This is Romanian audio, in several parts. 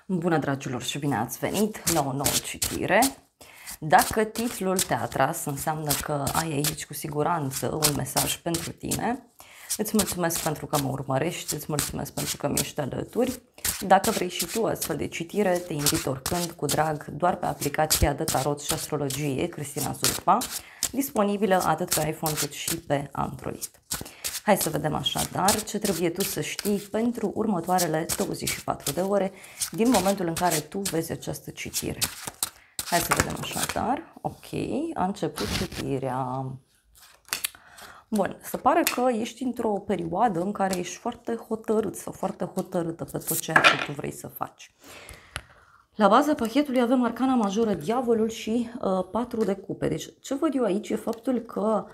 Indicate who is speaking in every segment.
Speaker 1: Bună, dragilor, și bine ați venit la o nouă citire. Dacă titlul te-a atras, înseamnă că ai aici cu siguranță un mesaj pentru tine. Îți mulțumesc pentru că mă urmărești, îți mulțumesc pentru că mi-ești alături. Dacă vrei și tu astfel de citire, te invit oricând, cu drag, doar pe aplicația de tarot și astrologie Cristina Surpa, disponibilă atât pe iPhone cât și pe Android. Hai să vedem așadar ce trebuie tu să știi pentru următoarele 24 de ore din momentul în care tu vezi această citire. Hai să vedem așadar. Ok, a început citirea. Bun, se pare că ești într-o perioadă în care ești foarte hotărât sau foarte hotărâtă pe tot ceea ce tu vrei să faci. La baza pachetului avem arcana majoră, diavolul și 4 de cupe. Deci ce văd eu aici e faptul că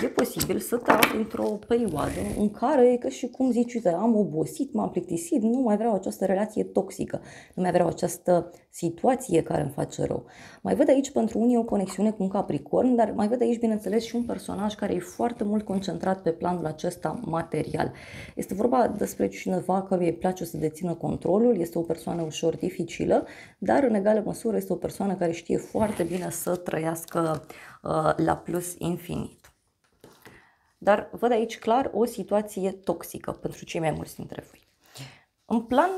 Speaker 1: e posibil să te afli într-o perioadă în care e ca și cum zici, uite, am obosit, m-am plictisit, nu mai vreau această relație toxică, nu mai vreau această situație care îmi face rău. Mai văd aici pentru unii o conexiune cu un Capricorn, dar mai văd aici, bineînțeles, și un personaj care e foarte mult concentrat pe planul acesta material. Este vorba despre cineva căruia îi place să dețină controlul, este o persoană ușor dificilă, dar în egală măsură este o persoană care știe foarte bine să trăiască la plus infinit. Dar văd aici clar o situație toxică pentru cei mai mulți dintre voi. În plan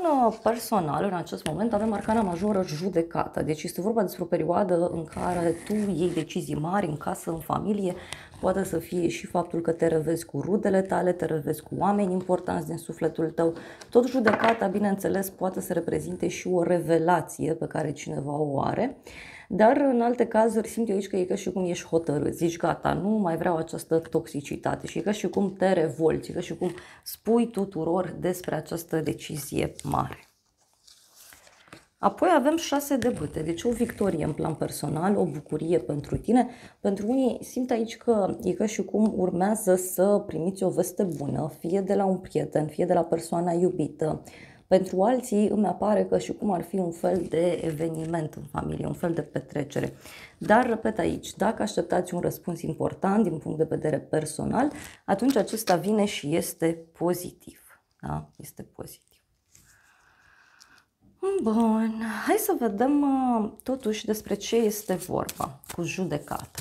Speaker 1: personal, în acest moment, avem arcana majoră, judecată. Deci este vorba despre o perioadă în care tu iei decizii mari în casă, în familie. Poate să fie și faptul că te revezi cu rudele tale, te revezi cu oameni importanți din sufletul tău. Tot judecata, bineînțeles, poate să reprezinte și o revelație pe care cineva o are. Dar în alte cazuri simt eu aici că e ca și cum ești hotărât, zici gata, nu mai vreau această toxicitate și e ca și cum te revolți, e ca și cum spui tuturor despre această decizie mare. Apoi avem 6 de bâte, deci o victorie în plan personal, o bucurie pentru tine. Pentru unii simt aici că e ca și cum urmează să primiți o veste bună, fie de la un prieten, fie de la persoana iubită. Pentru alții îmi apare că și cum ar fi un fel de eveniment în familie, un fel de petrecere. Dar, repet aici, dacă așteptați un răspuns important din punct de vedere personal, atunci acesta vine și este pozitiv. Da? Este pozitiv. Bun, hai să vedem totuși despre ce este vorba cu judecată.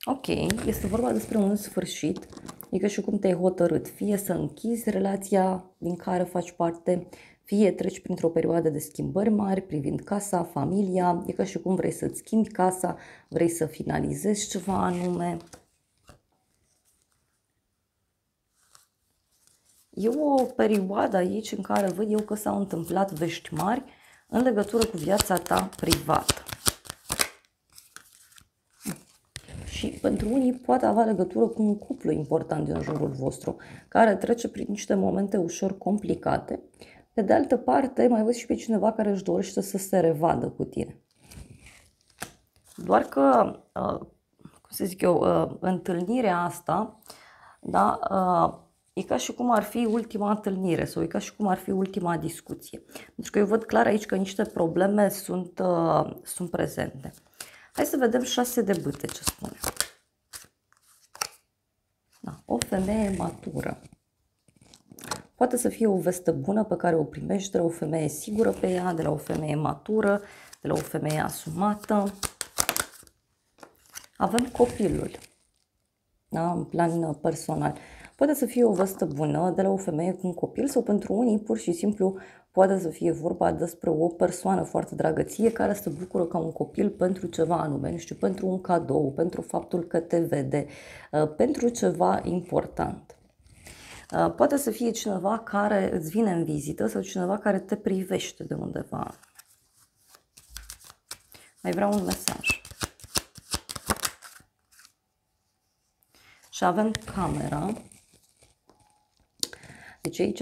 Speaker 1: Ok, este vorba despre un sfârșit, e ca și cum te-ai hotărât, fie să închizi relația din care faci parte, fie treci printr-o perioadă de schimbări mari privind casa, familia, e ca și cum vrei să-ți schimbi casa, vrei să finalizezi ceva anume. E o perioadă aici în care văd eu că s-au întâmplat vești mari în legătură cu viața ta privată. Și pentru unii poate avea legătură cu un cuplu important din jurul vostru, care trece prin niște momente ușor complicate. Pe de altă parte, mai văd și pe cineva care își dorește să se revadă cu tine. Doar că, cum să zic eu, întâlnirea asta, da, e ca și cum ar fi ultima întâlnire sau e ca și cum ar fi ultima discuție. Pentru că eu văd clar aici că niște probleme sunt prezente. Hai să vedem 6 de bâte ce spune. Da, o femeie matură. Poate să fie o veste bună pe care o primești de la o femeie sigură pe ea, de la o femeie matură, de la o femeie asumată. Avem copilul, da, în plan personal. Poate să fie o veste bună de la o femeie cu un copil sau pentru unii pur și simplu poate să fie vorba despre o persoană foarte dragă ție care se bucură ca un copil pentru ceva anume, nu știu, pentru un cadou, pentru faptul că te vede, pentru ceva important. Poate să fie cineva care îți vine în vizită sau cineva care te privește de undeva. Mai vreau un mesaj. Și avem camera. Deci aici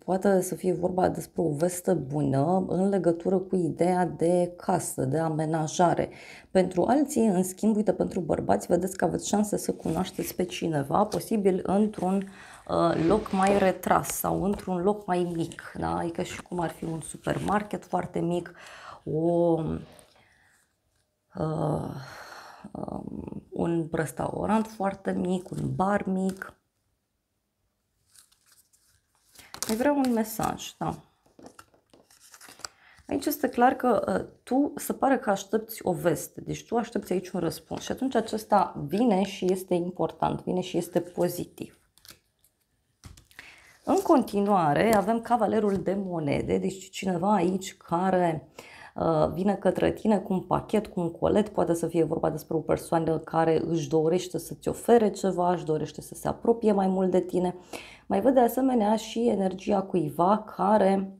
Speaker 1: poate să fie vorba despre o veste bună în legătură cu ideea de casă, de amenajare. Pentru alții, în schimb, uite, pentru bărbați, vedeți că aveți șanse să cunoașteți pe cineva, posibil într-un loc mai retras sau într-un loc mai mic. Da? E ca și cum ar fi un supermarket foarte mic, un restaurant foarte mic, un bar mic. Mai vreau un mesaj, da. Aici este clar că tu se pare că aștepți o veste, deci tu aștepți aici un răspuns și atunci acesta vine și este important, vine și este pozitiv. În continuare avem cavalerul de monede, deci cineva aici care vine către tine cu un pachet, cu un colet, poate să fie vorba despre o persoană care își dorește să-ți ofere ceva, își dorește să se apropie mai mult de tine. Mai văd de asemenea și energia cuiva care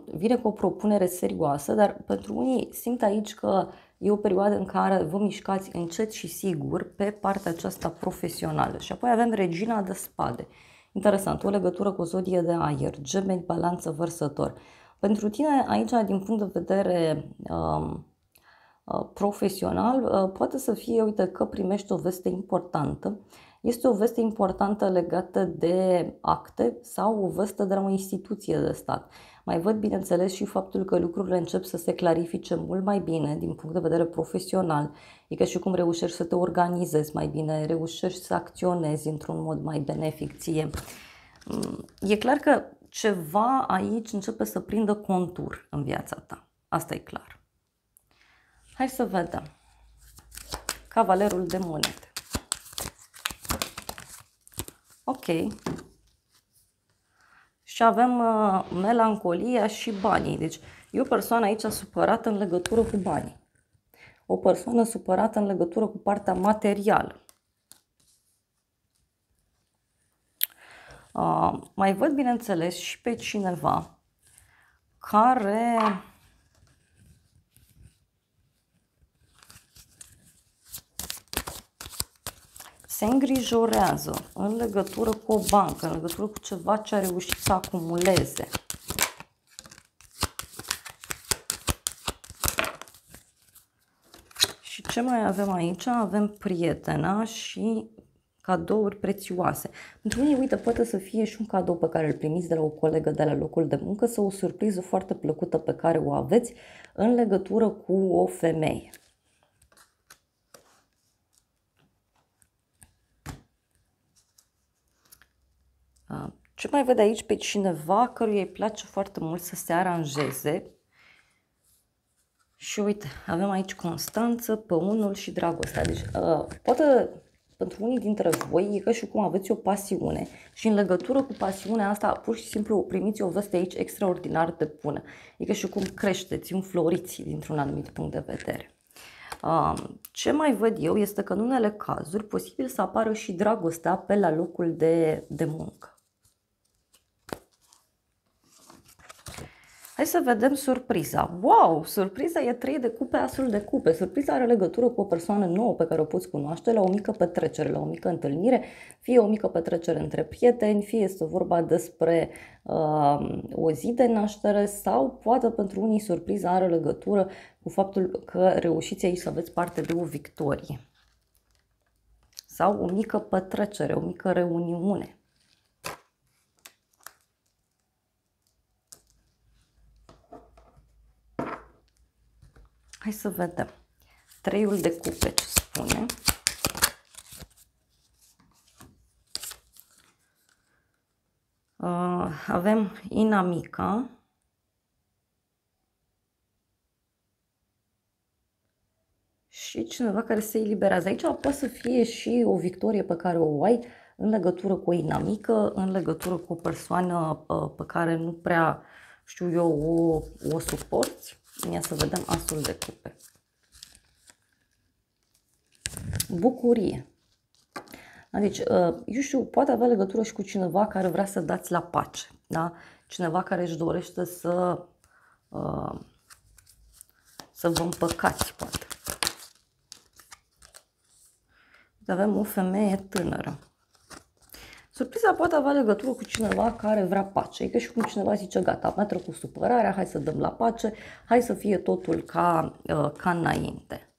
Speaker 1: vine cu o propunere serioasă, dar pentru unii simt aici că e o perioadă în care vă mișcați încet și sigur pe partea aceasta profesională. Și apoi avem Regina de Spade. Interesant, o legătură cu o zodie de aer, Gemeni, Balanță, Vărsător. Pentru tine aici, din punct de vedere profesional, poate să fie, uite, că primești o veste importantă. Este o veste importantă legată de acte sau o veste de la o instituție de stat. Mai văd, bineînțeles, și faptul că lucrurile încep să se clarifice mult mai bine din punct de vedere profesional. E ca și cum reușești să te organizezi mai bine, reușești să acționezi într-un mod mai benefic ție. E clar că ceva aici începe să prindă contur în viața ta. Asta e clar. Hai să vedem. Cavalerul de monede. Ok. Și avem melancolia și banii. Deci e o persoană aici supărată în legătură cu banii. O persoană supărată în legătură cu partea materială. Mai văd, bineînțeles, și pe cineva care se îngrijorează în legătură cu o bancă, în legătură cu ceva ce a reușit să acumuleze. Și ce mai avem aici? Avem prietena și cadouri prețioase. Pentru unii, uite, poate să fie și un cadou pe care îl primiți de la o colegă de la locul de muncă sau o surpriză foarte plăcută pe care o aveți în legătură cu o femeie. Ce mai văd aici pe cineva căruia îi place foarte mult să se aranjeze. Și uite, avem aici Constanță, Păunul și Dragostea. Deci, poate pentru unii dintre voi e ca și cum aveți o pasiune și în legătură cu pasiunea asta pur și simplu primiți o veste aici extraordinar de bună. E ca și cum creșteți, înfloriți dintr-un anumit punct de vedere. Ce mai văd eu este că în unele cazuri posibil să apară și dragostea pe la locul de muncă. Hai să vedem surpriza. Wow! Surpriza e 3 de cupe, asul de cupe. Surpriza are legătură cu o persoană nouă pe care o poți cunoaște la o mică petrecere, la o mică întâlnire, fie o mică petrecere între prieteni, fie este vorba despre o zi de naștere sau poate pentru unii surpriza are legătură cu faptul că reușiți aici să aveți parte de o victorie. Sau o mică petrecere, o mică reuniune. Hai să vedem. Treiul de cupe ce spune. Avem inamica. Și cineva care se eliberează. Aici poate să fie și o victorie pe care o ai în legătură cu o inamică, în legătură cu o persoană pe care nu prea, știu eu, o suporți. Ia să vedem asul de cupe. Bucurie. Deci, eu știu, poate avea legătură și cu cineva care vrea să dați la pace. Da? Cineva care își dorește să vă împăcați, poate. Avem o femeie tânără. Surpriza poate avea legătură cu cineva care vrea pace. E ca și cum cineva zice, gata, am trecut supărarea, hai să dăm la pace, hai să fie totul ca înainte.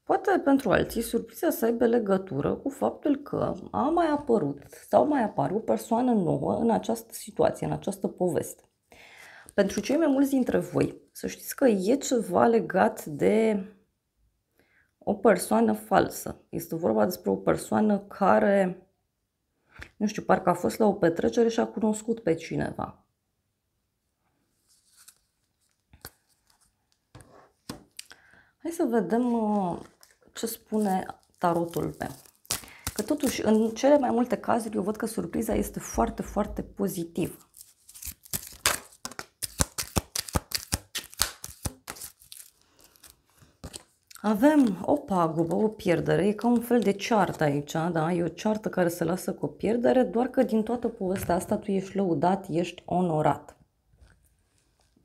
Speaker 1: Poate pentru alții surpriza să aibă legătură cu faptul că a mai apărut sau mai apare o persoană nouă în această situație, în această poveste. Pentru cei mai mulți dintre voi, să știți că e ceva legat de o persoană falsă. Este vorba despre o persoană care, nu știu, parcă a fost la o petrecere și a cunoscut pe cineva. Hai să vedem ce spune tarotul meu. Că totuși, în cele mai multe cazuri, eu văd că surpriza este foarte, foarte pozitivă. Avem o pagubă, o pierdere, e ca un fel de ceartă aici, da? E o ceartă care se lasă cu o pierdere, doar că din toată povestea asta tu ești lăudat, ești onorat.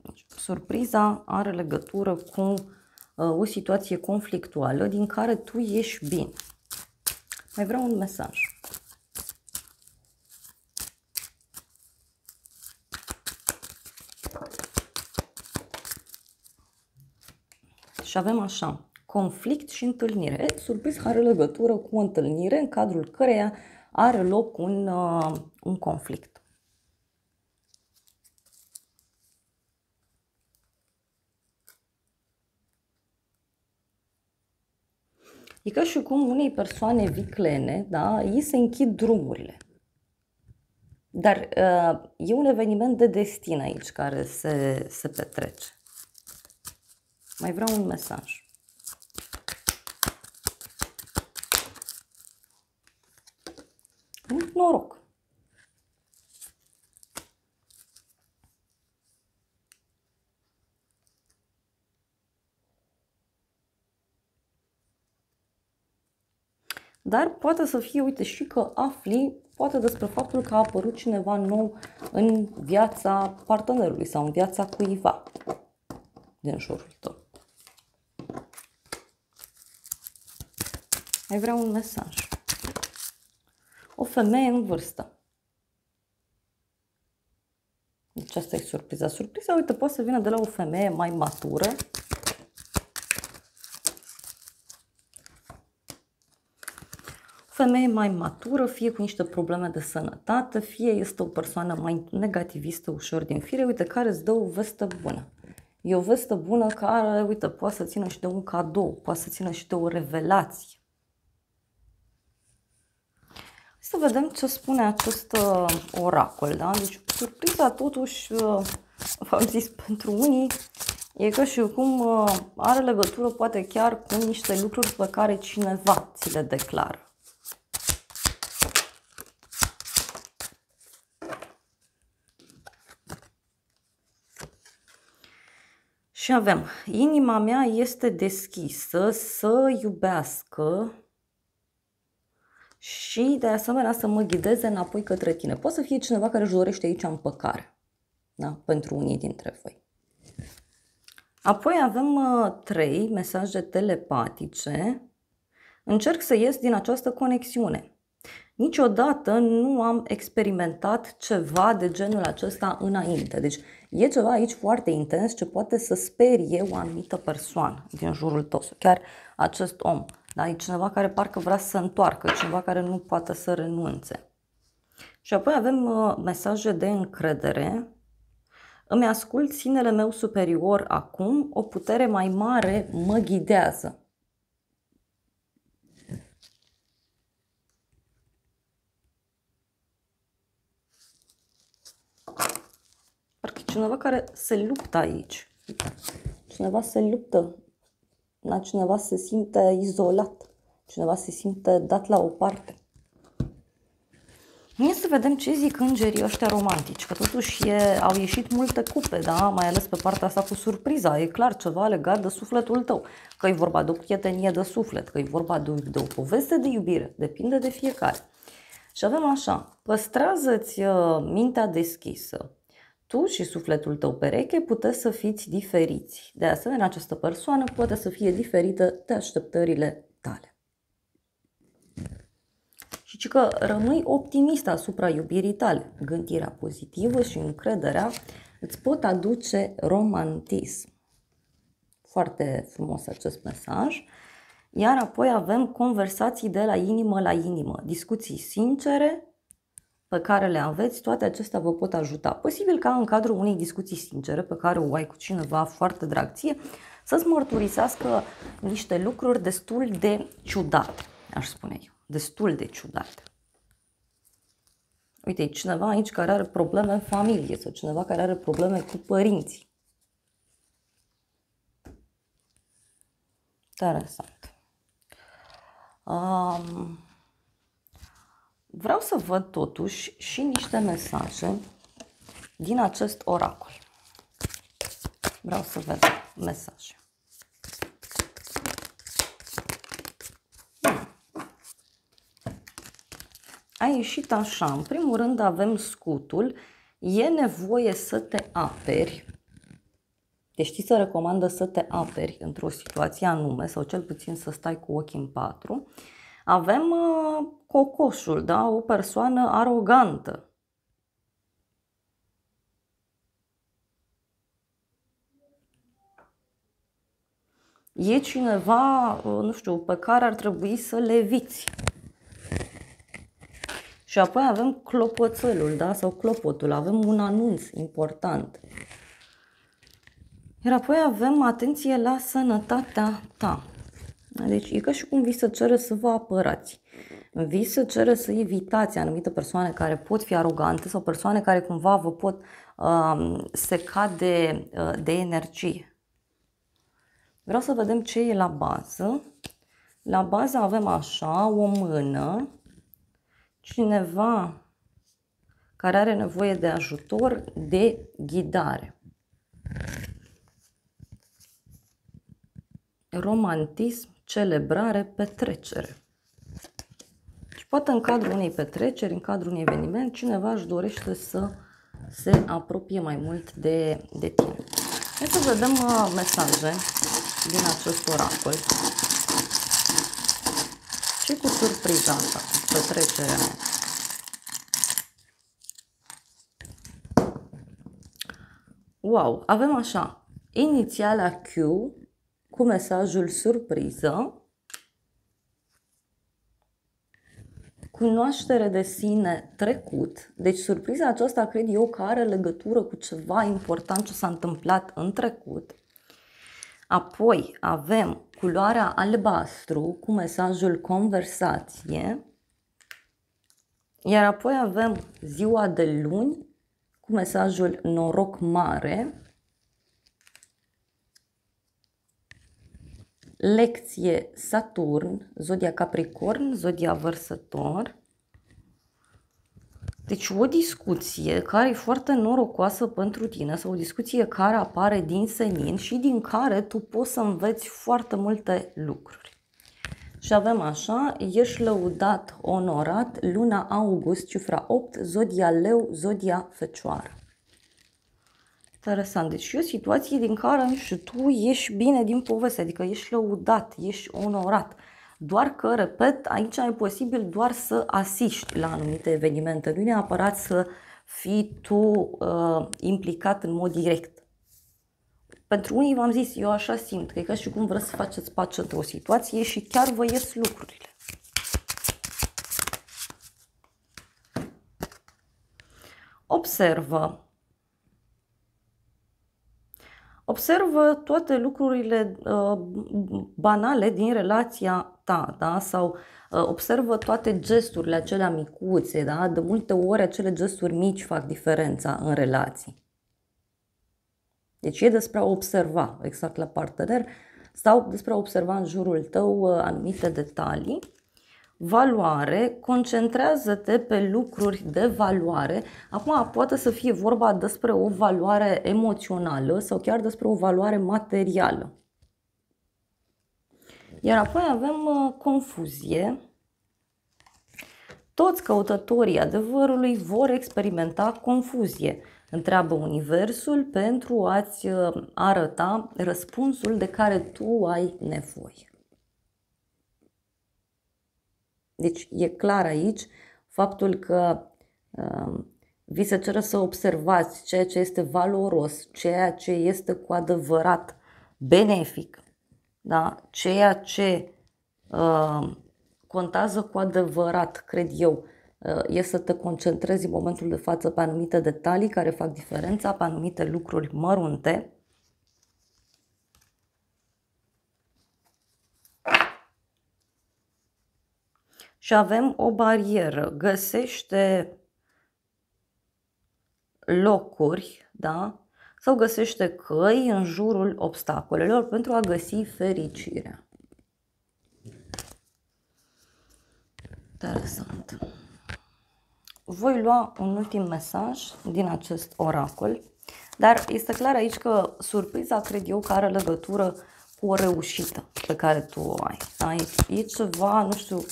Speaker 1: Deci, surpriza are legătură cu o situație conflictuală din care tu ești bine. Mai vreau un mesaj. Și avem așa, conflict și întâlnire. Surpriza are legătură cu o întâlnire în cadrul căreia are loc un conflict. E ca și cum unei persoane viclene, da, îi se închid drumurile. Dar e un eveniment de destin aici care se petrece. Mai vreau un mesaj. Mult noroc! Dar poate să fie, uite, și că afli poate despre faptul că a apărut cineva nou în viața partenerului sau în viața cuiva din jurul tău. Mai vreau un mesaj. O femeie în vârstă. Deci asta e surpriza. Surpriza, uite, poate să vină de la o femeie mai matură. O femeie mai matură, fie cu niște probleme de sănătate, fie este o persoană mai negativistă, ușor din fire, uite, care îți dă o veste bună. E o veste bună care, uite, poate să țină și de un cadou, poate să țină și de o revelație. Să vedem ce spune acest oracol, da? Deci, surpriza, totuși, v-am zis, pentru unii, e ca și cum are legătură, poate chiar cu niște lucruri pe care cineva ți le declară. Și avem, inima mea este deschisă să iubească și de asemenea să mă ghideze înapoi către tine. Poate să fie cineva care își dorește aici împăcare, da? Pentru unii dintre voi. Apoi avem 3 mesaje telepatice. Încerc să ies din această conexiune. Niciodată nu am experimentat ceva de genul acesta înainte. Deci e ceva aici foarte intens ce poate să sperie o anumită persoană din jurul tău. Chiar acest om. Da? E cineva care parcă vrea să se întoarcă, cineva care nu poate să renunțe. Și apoi avem mesaje de încredere. Îmi ascult sinele meu superior acum, o putere mai mare mă ghidează. Parcă e cineva care se luptă aici. Cineva se luptă. Cineva se simte izolat. Cineva se simte dat la o parte. Hai să vedem ce zic îngerii ăștia romantici, că totuși au ieșit multe cupe, da? Mai ales pe partea asta cu surpriza. E clar ceva legat de sufletul tău, că e vorba de o prietenie de suflet, că e vorba de o poveste de iubire, depinde de fiecare. Și avem așa, păstrează-ți mintea deschisă. Tu și sufletul tău pereche puteți să fiți diferiți. De asemenea, această persoană poate să fie diferită de așteptările tale. Și că rămâi optimist asupra iubirii tale. Gândirea pozitivă și încrederea îți pot aduce romantism. Foarte frumos acest mesaj. Iar apoi avem conversații de la inimă la inimă. Discuții sincere pe care le aveți, toate acestea vă pot ajuta. Posibil ca în cadrul unei discuții sincere pe care o ai cu cineva foarte drag ție, să-ți mărturisească niște lucruri destul de ciudate, aș spune eu, destul de ciudate. Uite, e cineva aici care are probleme în familie sau cineva care are probleme cu părinții. Interesant. Vreau să văd totuși și niște mesaje din acest oracol. Vreau să văd mesaje. A ieșit așa, în primul rând avem scutul, e nevoie să te aperi. Deci știi, se recomandă să te aperi într-o situație anume sau cel puțin să stai cu ochii în patru. Avem cocoșul, da? O persoană arogantă. E cineva, nu știu, pe care ar trebui să le eviți. Și apoi avem clopoțelul, da? Sau clopotul, avem un anunț important. Iar apoi avem atenție la sănătatea ta. Deci e ca și cum vi se cere să vă apărați. Vi se cere să evitați anumite persoane care pot fi arogante sau persoane care cumva vă pot seca de energie. Vreau să vedem ce e la bază. La bază avem așa, o mână, cineva care are nevoie de ajutor, de ghidare. Romantism, celebrare, petrecere. Și poate în cadrul unei petreceri, în cadrul unui eveniment, cineva își dorește să se apropie mai mult de tine. Hai să vedem mesaje din acest oracol. Ce cu surpriza asta, cu petrecerea mea? Wow, avem așa, inițiala Q cu mesajul surpriză, cunoaștere de sine trecut. Deci surpriza aceasta cred eu că are legătură cu ceva important ce s-a întâmplat în trecut. Apoi avem culoarea albastru cu mesajul conversație. Iar apoi avem ziua de luni cu mesajul noroc mare. Lecție Saturn, zodia Capricorn, zodia Vărsător. Deci o discuție care e foarte norocoasă pentru tine sau o discuție care apare din senin și din care tu poți să înveți foarte multe lucruri. Și avem așa, ești lăudat, onorat, luna august, cifra 8, zodia Leu, zodia Fecioară. Interesant. Deci e o situație din care și tu ești bine din poveste, adică ești lăudat, ești onorat. Doar că, repet, aici e posibil doar să asiști la anumite evenimente, nu neapărat să fii tu implicat în mod direct. Pentru unii v-am zis, eu așa simt, că e ca și cum vreți să faceți pace într-o situație și chiar vă ies lucrurile. Observă. Observă toate lucrurile banale din relația ta, da? Sau observă toate gesturile acelea micuțe, da? De multe ori acele gesturi mici fac diferența în relații. Deci e despre a observa exact la partener sau despre a observa în jurul tău anumite detalii. Valoare, concentrează-te pe lucruri de valoare. Acum poate să fie vorba despre o valoare emoțională sau chiar despre o valoare materială. Iar apoi avem confuzie. Toți căutătorii adevărului vor experimenta confuzie. Întreabă Universul pentru a-ți arăta răspunsul de care tu ai nevoie. Deci e clar aici faptul că vi se cere să observați ceea ce este valoros, ceea ce este cu adevărat benefic, da? Ceea ce contează cu adevărat, cred eu, e să te concentrezi în momentul de față pe anumite detalii care fac diferența, pe anumite lucruri mărunte. și avem o barieră. Găsește locuri, da? Sau găsește căi în jurul obstacolelor pentru a găsi fericirea. Interesant. Voi lua un ultim mesaj din acest oracol, dar este clar aici că surpriza cred eu că are legătură cu o reușită pe care tu o ai. Da? E ceva, nu știu,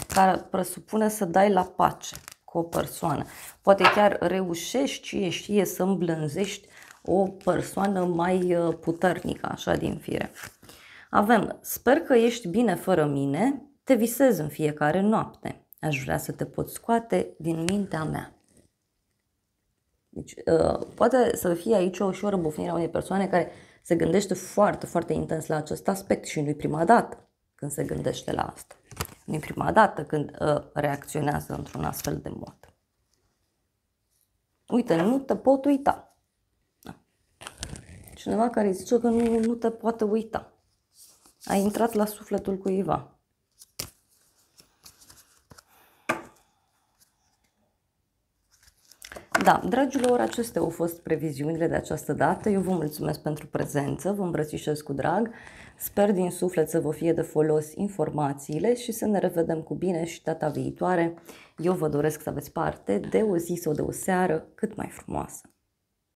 Speaker 1: care presupune să dai la pace cu o persoană. Poate chiar reușești, cine știe, să îmblânzești o persoană mai puternică, așa din fire. Avem, sper că ești bine fără mine, te visez în fiecare noapte. Aș vrea să te pot scoate din mintea mea. Deci, poate să fie aici și o răbufnire a unei persoane care se gândește foarte, foarte intens la acest aspect și nu-i prima dată când se gândește la asta. Nu-i prima dată când reacționează într-un astfel de mod. Uite, nu te pot uita. Da. Cineva care zice că nu te poate uita. Ai intrat la sufletul cuiva. Da, dragilor, acestea au fost previziunile de această dată. Eu vă mulțumesc pentru prezență, vă îmbrățișez cu drag. Sper din suflet să vă fie de folos informațiile și să ne revedem cu bine și data viitoare. Eu vă doresc să aveți parte de o zi sau de o seară cât mai frumoasă.